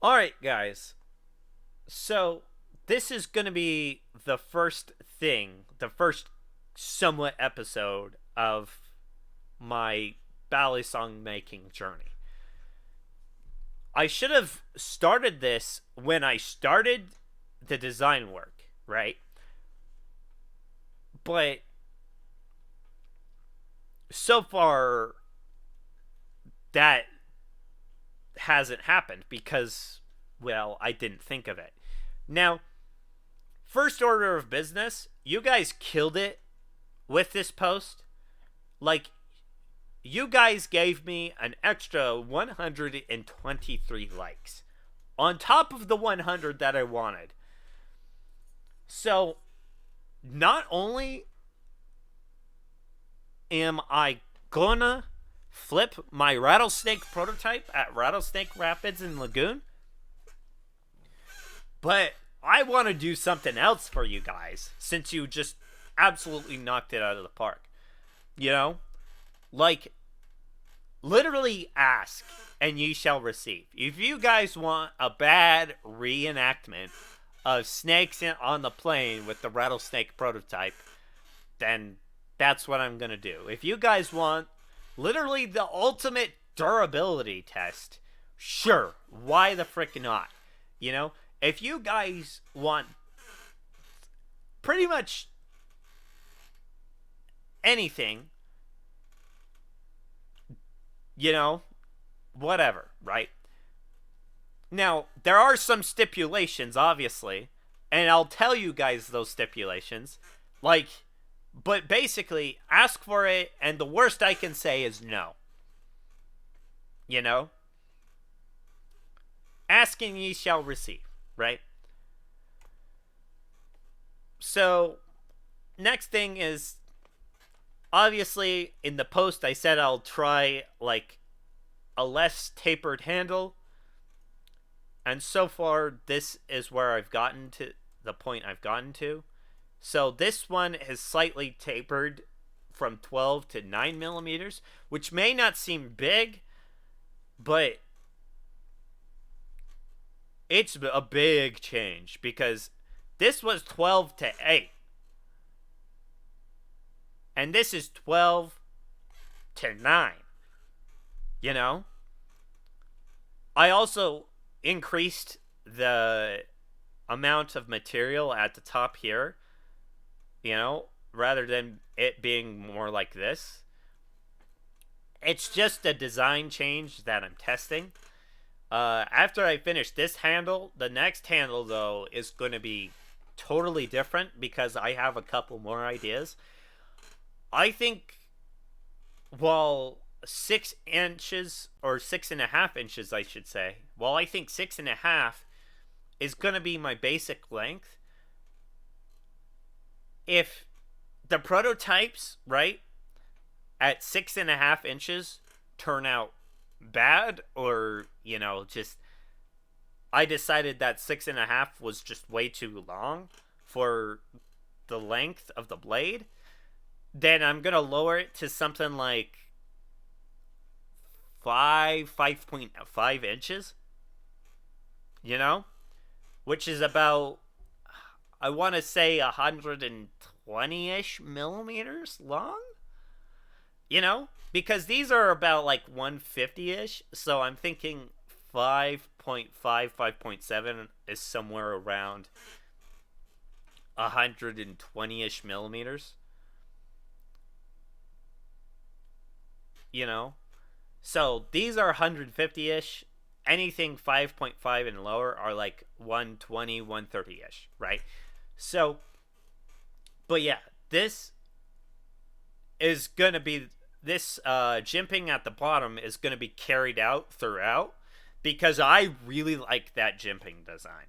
Alright, guys. So, this is going to be the first thing, the first somewhat episode of my balisong making journey. I should have started this when I started the design work, right? But so far, that hasn't happened because, well, I didn't think of it. Now, first order of business, you guys killed it with this post. Like, you guys gave me an extra 123 likes on top of the 100 that I wanted. So, not only am I gonna flip my rattlesnake prototype at Rattlesnake Rapids and Lagoon, but I want to do something else for you guys since you just absolutely knocked it out of the park. You know? Like, literally ask and ye shall receive. If you guys want a bad reenactment of snakes on the plane with the rattlesnake prototype, then that's what I'm going to do. If you guys want literally the ultimate durability test, sure, why the frick not? You know? If you guys want pretty much anything, you know, whatever, right? Now, there are some stipulations, obviously, and I'll tell you guys those stipulations. Like, but basically, ask for it, and the worst I can say is no. You know? Asking ye shall receive, right? So, next thing is, obviously, in the post I said I'll try, like, a less tapered handle. And so far, this is where I've gotten to, the point I've gotten to. So this one is slightly tapered from 12 to 9 millimeters, which may not seem big, but it's a big change because this was 12 to 8. And this is 12 to 9. You know? I also increased the amount of material at the top here, you know, rather than it being more like this. It's just a design change that I'm testing. After I finish this handle, the next handle, though, is going to be totally different because I have a couple more ideas. I think, well, 6 inches, or 6.5 inches, I should say. Well, I think 6.5 is going to be my basic length. If the prototypes, right, at 6.5 inches turn out bad, or, you know, just I decided that 6.5 was just way too long for the length of the blade, then I'm going to lower it to something like 5.5 inches, you know, which is about, I want to say 120-ish millimeters long, you know, because these are about like 150-ish, so I'm thinking 5.5, 5.7 is somewhere around 120-ish millimeters, you know. So these are 150-ish. Anything 5.5 and lower are like 120, 130-ish, right? So, but yeah, this is going to be, this jimping at the bottom is going to be carried out throughout because I really like that jimping design.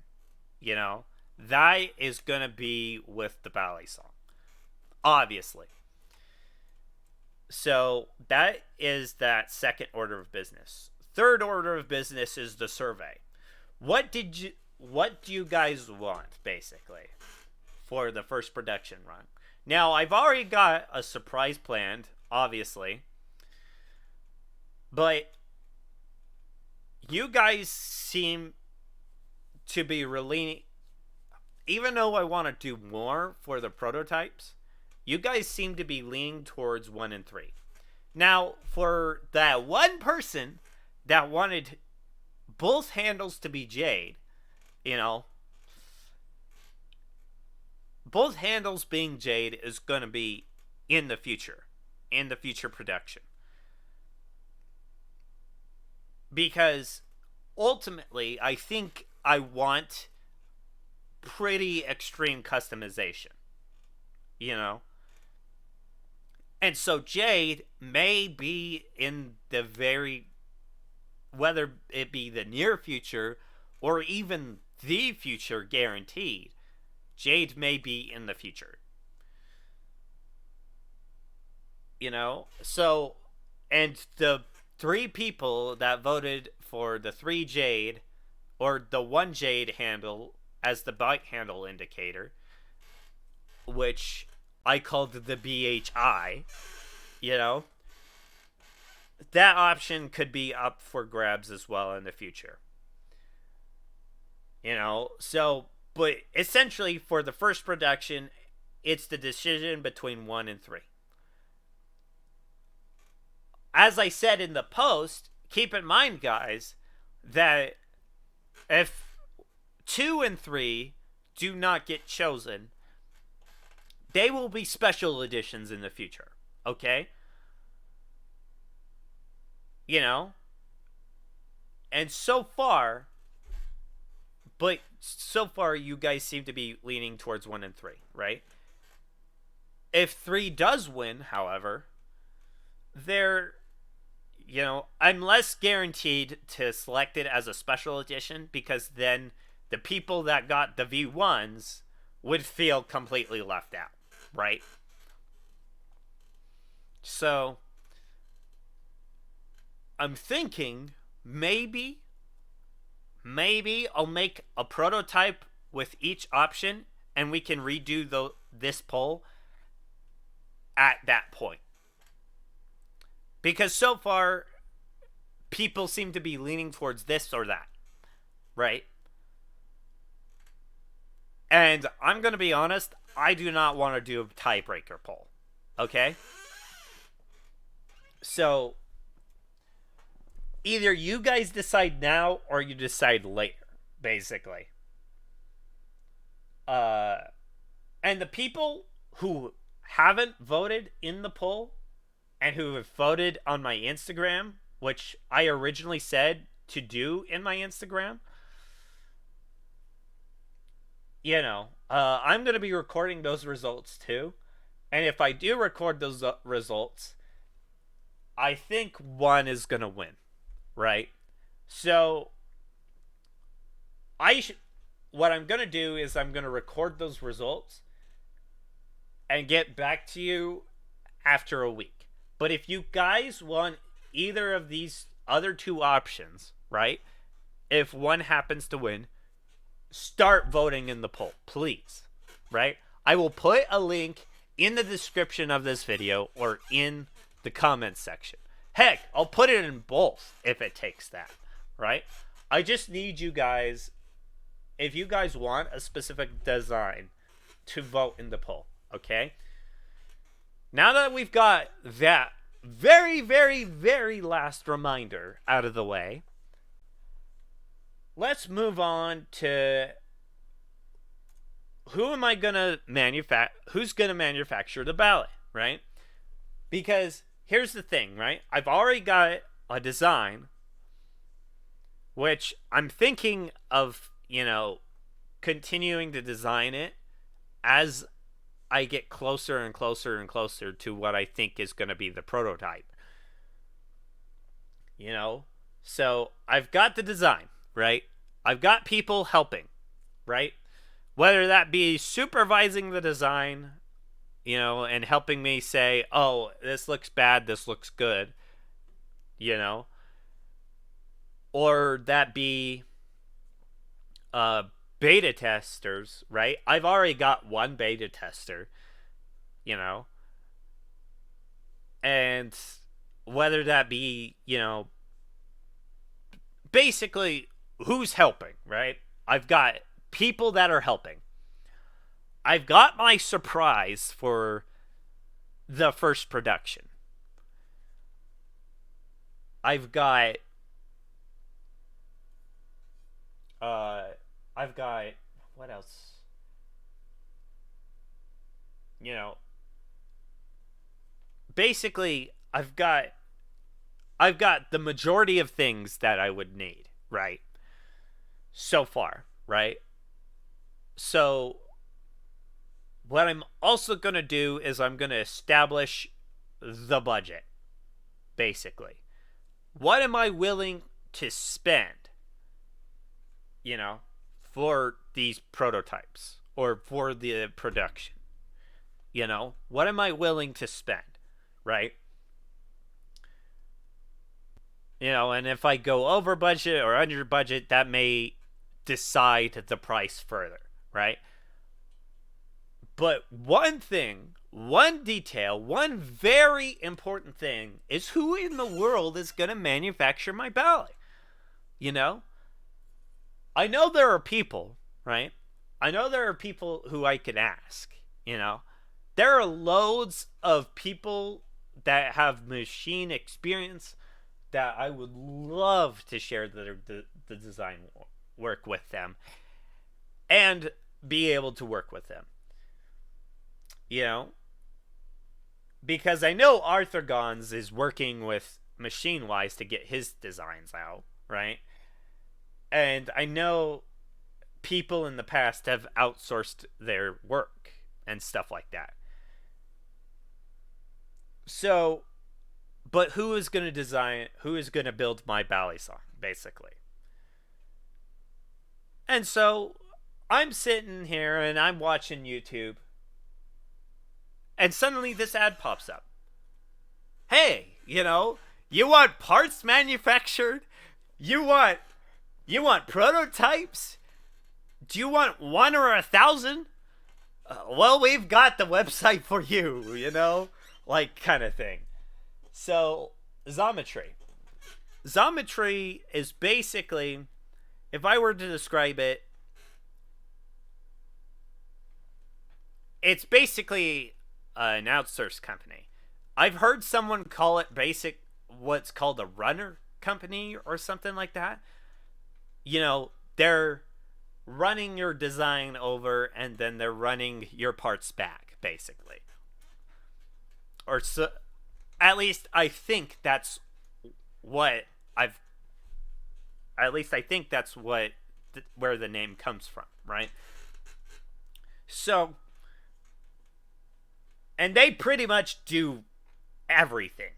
You know, that is going to be with the ballet song, obviously. So that is that second order of business. Third order of business is the survey. What do you guys want, basically, for the first production run? Now, I've already got a surprise planned, obviously, but you guys seem to be really, even though I want to do more for the prototypes, you guys seem to be leaning towards 1 and 3. Now, for that one person that wanted both handles to be jade, you know, both handles being jade is going to be in the future production. Because ultimately, I think I want pretty extreme customization, you know? And so jade may be in the very, whether it be the near future or even the future guaranteed, jade may be in the future. You know? So, and the 3 people that voted for the 3 jade or the 1 jade handle as the byte handle indicator, which I called the BHI, you know, that option could be up for grabs as well in the future. You know, so, but essentially for the first production, it's the decision between 1 and 3. As I said in the post, keep in mind, guys, that if 2 and 3 do not get chosen, they will be special editions in the future, okay? You know? And so far you guys seem to be leaning towards 1 and 3, right? If 3 does win, however, I'm less guaranteed to select it as a special edition, because then the people that got the V1s would feel completely left out, right? So, I'm thinking maybe I'll make a prototype with each option and we can redo this poll at that point. Because so far, people seem to be leaning towards this or that, right? And I'm going to be honest, I do not want to do a tiebreaker poll, okay? So, either you guys decide now or you decide later, basically. And the people who haven't voted in the poll and who have voted on my Instagram, which I originally said to do in my Instagram, I'm going to be recording those results too. And if I do record those results, I think 1 is going to win, right? So, what I'm going to do is I'm going to record those results and get back to you after a week. But if you guys want either of these other 2 options, right? If 1 happens to win, start voting in the poll, please, right? I will put a link in the description of this video or in the comments section. Heck, I'll put it in both if it takes that, right? I just need you guys, if you guys want a specific design, to vote in the poll, okay? Now that we've got that very, very, very last reminder out of the way, let's move on to who's going to manufacture the ballot, right? Because here's the thing, right? I've already got a design, which I'm thinking of, continuing to design it as I get closer and closer and closer to what I think is going to be the prototype. So I've got the design, right? I've got people helping, right? Whether that be supervising the design, and helping me say, oh, this looks bad, this looks good, or that be beta testers, right? I've already got 1 beta tester, and whether that be, basically who's helping, right? I've got people that are helping. I've got my surprise for the first production. I've got uh I've got what else? You know, basically I've got the majority of things that I would need, right? So far, right? So what I'm also going to do is I'm going to establish the budget, basically. What am I willing to spend, you know, for these prototypes or for the production? You know, what am I willing to spend, right? You know, and if I go over budget or under budget, that may decide the price further, right? But one thing, one detail, one very important thing is who in the world is going to manufacture my ballet? You know? I know there are people, right? I know there are people who I can ask, you know? There are loads of people that have machine experience that I would love to share the design work with them and be able to work with them. You know? Because I know Arthur Gons is working with Machine Wise to get his designs out, right? And I know people in the past have outsourced their work and stuff like that. So, but who is going to design, who is going to build my balisong, basically? And so I'm sitting here and I'm watching YouTube, and suddenly this ad pops up. Hey, you know, you want parts manufactured? You want prototypes? Do you want 1 or 1,000? Well, we've got the website for you, you know, like kind of thing. So, Xometry. Xometry is basically, if I were to describe it, it's basically an outsourced company. I've heard someone call it what's called a runner company or something like that. You know, they're running your design over and then they're running your parts back, basically. Or so, at least I think that's what I've. At least I think that's where the name comes from, right? So, and they pretty much do everything,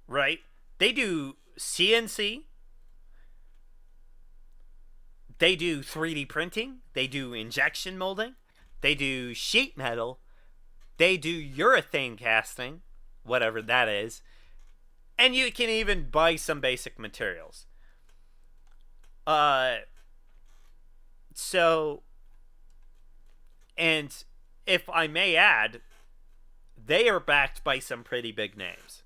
right? They do CNC. They do 3D printing. They do injection molding. They do sheet metal. They do urethane casting, whatever that is. And you can even buy some basic materials. So, and if I may add, they are backed by some pretty big names.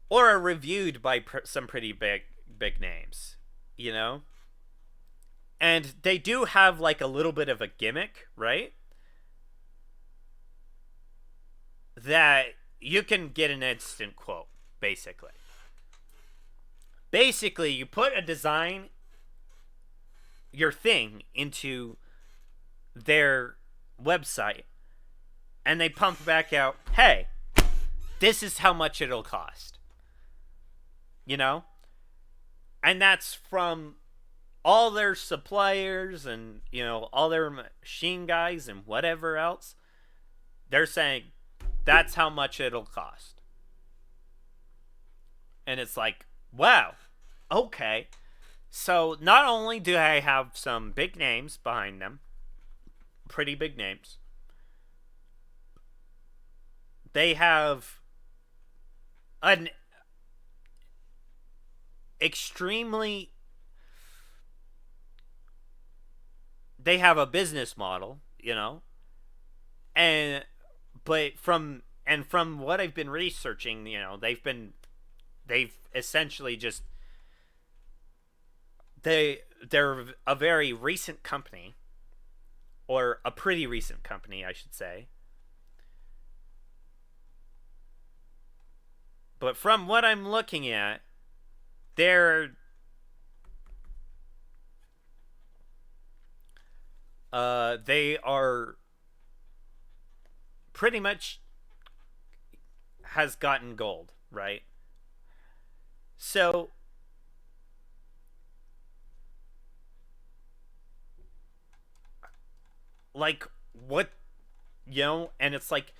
Or are reviewed by some pretty big names, you know? And they do have like a little bit of a gimmick, right? That you can get an instant quote, basically. Basically, you put a design, your thing, into their website, and they pump back out, hey, this is how much it'll cost. You know? And that's from all their suppliers and, you know, all their machine guys and whatever else. They're saying, that's how much it'll cost. And it's like, wow, okay. So not only do I have some big names behind them, pretty big names, they have an extremely, they have a business model, you know, but from what I've been researching, you know, they've essentially just, they're a very recent company, or a pretty recent company, I should say. But from what I'm looking at, they're they are pretty much has gotten gold, right? So like what, and it's like,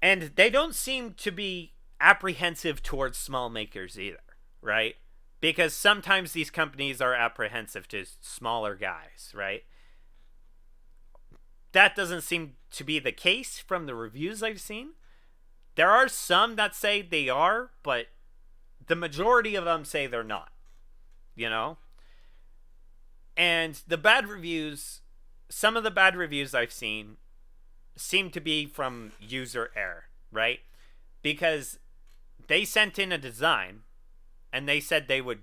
and they don't seem to be apprehensive towards small makers either, right? Because sometimes these companies are apprehensive to smaller guys, right? That doesn't seem to be the case from the reviews I've seen. There are some that say they are, but the majority of them say they're not, you know? And the bad reviews, some of the bad reviews I've seen seem to be from user error, right? Because they sent in a design and they said they would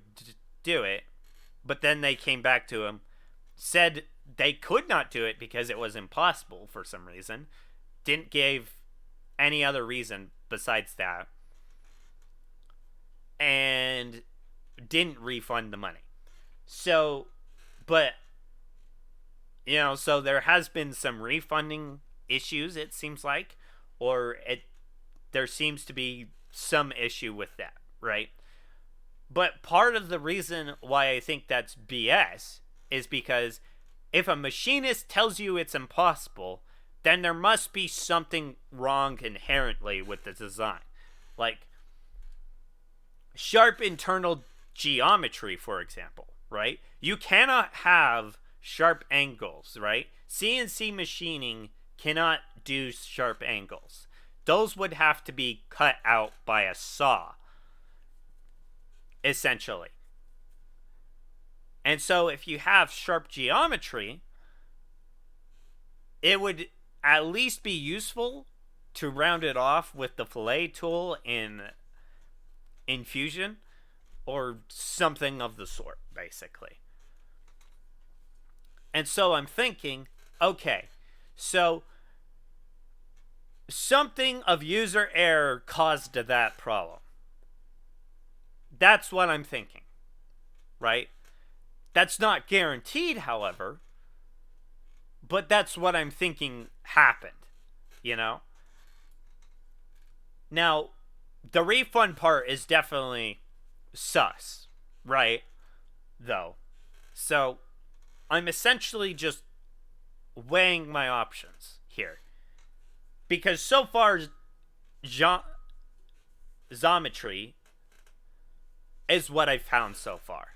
do it, but then they came back to him, said they could not do it because it was impossible for some reason, didn't give any other reason besides that, and didn't refund the money. So, but, so there has been some refunding issues, it seems like, or there seems to be some issue with that, right? But part of the reason why I think that's BS is because if a machinist tells you it's impossible, then there must be something wrong inherently with the design. Like sharp internal geometry, for example, right? You cannot have sharp angles, right? CNC machining cannot do sharp angles. Those would have to be cut out by a saw, essentially. And so if you have sharp geometry, it would at least be useful to round it off with the fillet tool in Fusion or something of the sort, basically. And so I'm thinking, okay, so something of user error caused that problem. That's what I'm thinking, right? That's not guaranteed, however, but that's what I'm thinking happened, you know? Now, the refund part is definitely sus, right? Though. So, I'm essentially just weighing my options here. Because so far, Xometry is what I've found so far.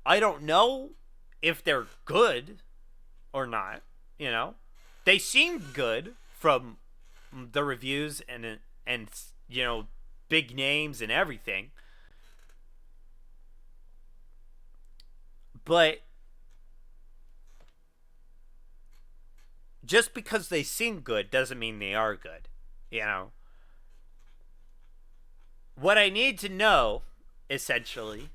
I don't know if they're good or not, They seemed good from the reviews and big names and everything. But just because they seem good doesn't mean they are good, What I need to know, essentially,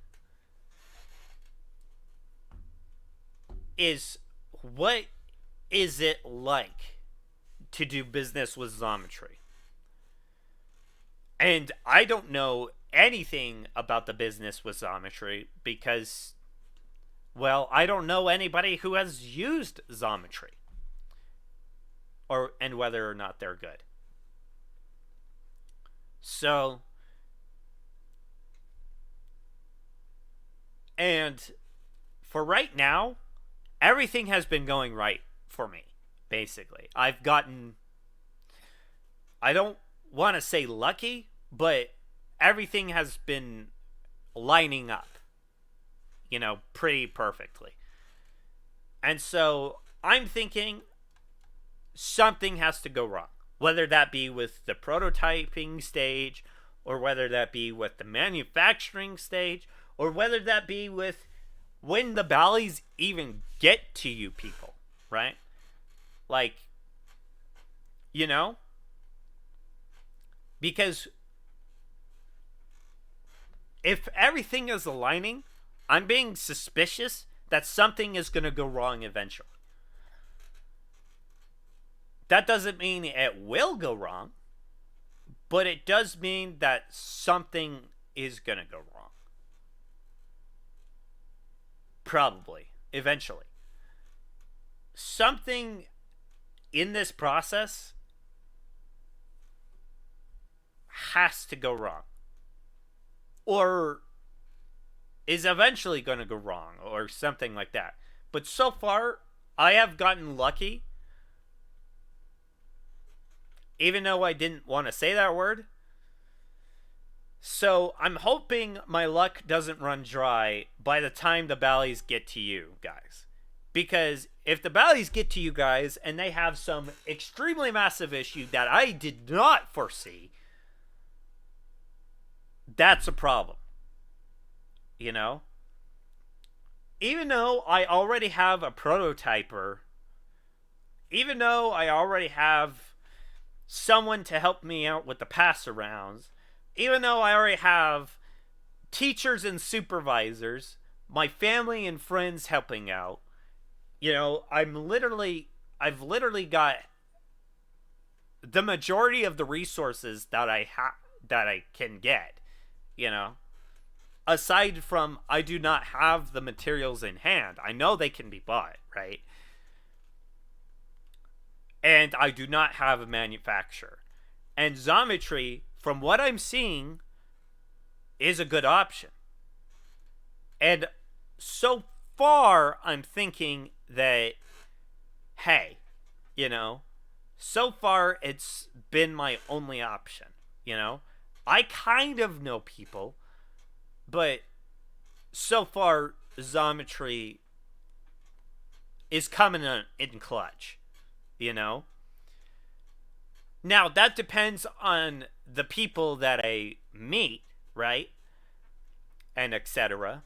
is what is it like to do business with Xometry? And I don't know anything about the business with Xometry because, well, I don't know anybody who has used Xometry and whether or not they're good. So, and for right now, everything has been going right for me, basically. I don't want to say lucky, but everything has been lining up, pretty perfectly. And so I'm thinking something has to go wrong, whether that be with the prototyping stage, or whether that be with the manufacturing stage, or whether that be with when the ballies even get to you people, right? Like, because if everything is aligning, I'm being suspicious that something is going to go wrong eventually. That doesn't mean it will go wrong, but it does mean that something is going to go wrong. Probably, eventually. Something in this process has to go wrong. Or is eventually going to go wrong, or something like that. But so far, I have gotten lucky. Even though I didn't want to say that word. So I'm hoping my luck doesn't run dry by the time the Bally's get to you guys. Because if the Bally's get to you guys and they have some extremely massive issue that I did not foresee, that's a problem. You know? Even though I already have a prototyper, even though I already have someone to help me out with the pass arounds, even though I already have teachers and supervisors, my family and friends helping out, I've literally got the majority of the resources that I can get, aside from I do not have the materials in hand. I know they can be bought, right? And I do not have a manufacturer. And Xometry, from what I'm seeing, is a good option. And so far, I'm thinking that, hey, so far it's been my only option, I kind of know people, but so far, Xometry is coming in clutch, Now, that depends on the people that I meet, right? And etc.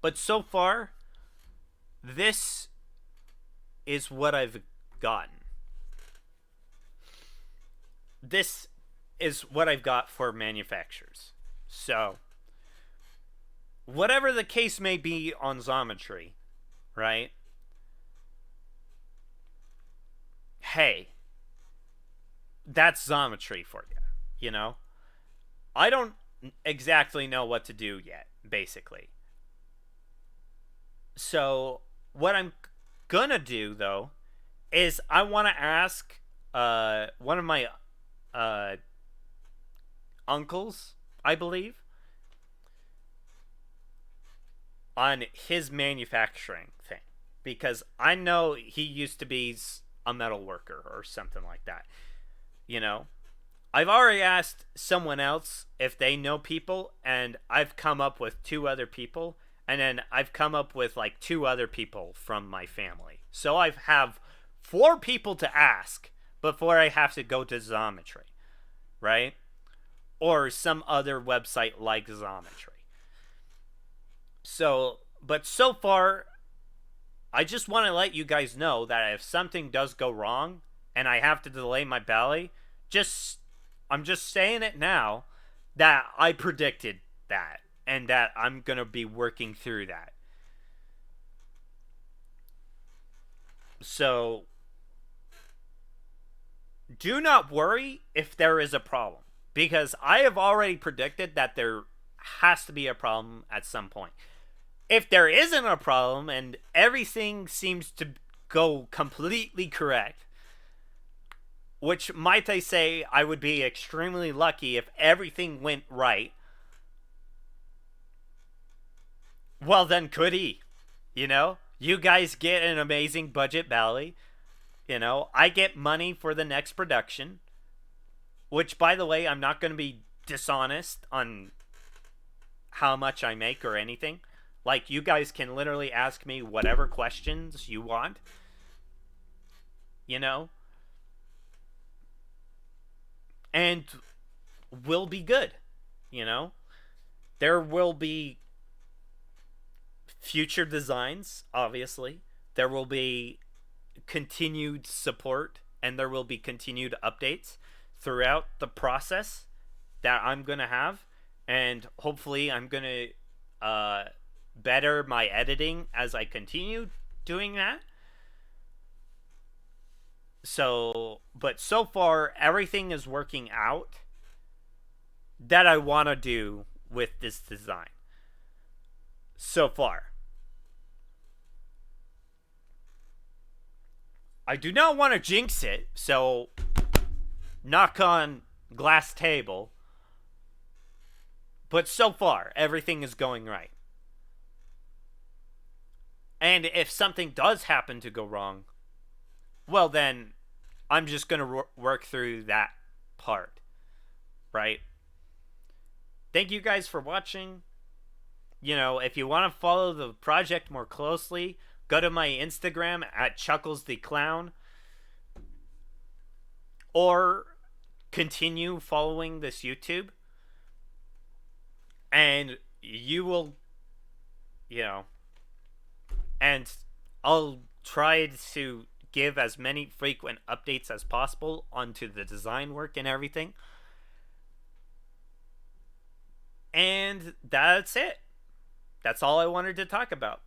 But so far, this is what I've gotten. This is what I've got for manufacturers. So, whatever the case may be on Xometry, right? Hey, that's Xometry for you, I don't exactly know what to do yet, basically. So, what I'm gonna do, though, is I want to ask one of my uncles, I believe, on his manufacturing thing. Because I know he used to be a metal worker or something like that. I've already asked someone else if they know people, and I've come up with 2 other people, and then I've come up with like 2 other people from my family. So I have 4 people to ask before I have to go to Xometry, right? Or some other website like Xometry. So, but so far, I just want to let you guys know that if something does go wrong and I have to delay my Bally, I'm just saying it now that I predicted that and that I'm going to be working through that. So, do not worry if there is a problem, because I have already predicted that there has to be a problem at some point. If there isn't a problem and everything seems to go completely correct, which might I say I would be extremely lucky if everything went right, well then goody. You guys get an amazing budget Bally. I get money for the next production, which, by the way, I'm not going to be dishonest on how much I make or anything. Like, you guys can literally ask me whatever questions you want. And we'll be good. There will be future designs, obviously. There will be continued support, and there will be continued updates throughout the process that I'm going to have. And hopefully I'm going to better my editing as I continue doing that. So, but so far, everything is working out that I want to do with this design. So far. I do not want to jinx it, so knock on glass table. But so far, everything is going right. And if something does happen to go wrong, well then, I'm just going to work through that part. Right? Thank you guys for watching. You know, if you want to follow the project more closely, go to my Instagram at ChucklesTheClown. Or continue following this YouTube. And you will, you know, and I'll try to give as many frequent updates as possible onto the design work and everything. And that's it. That's all I wanted to talk about.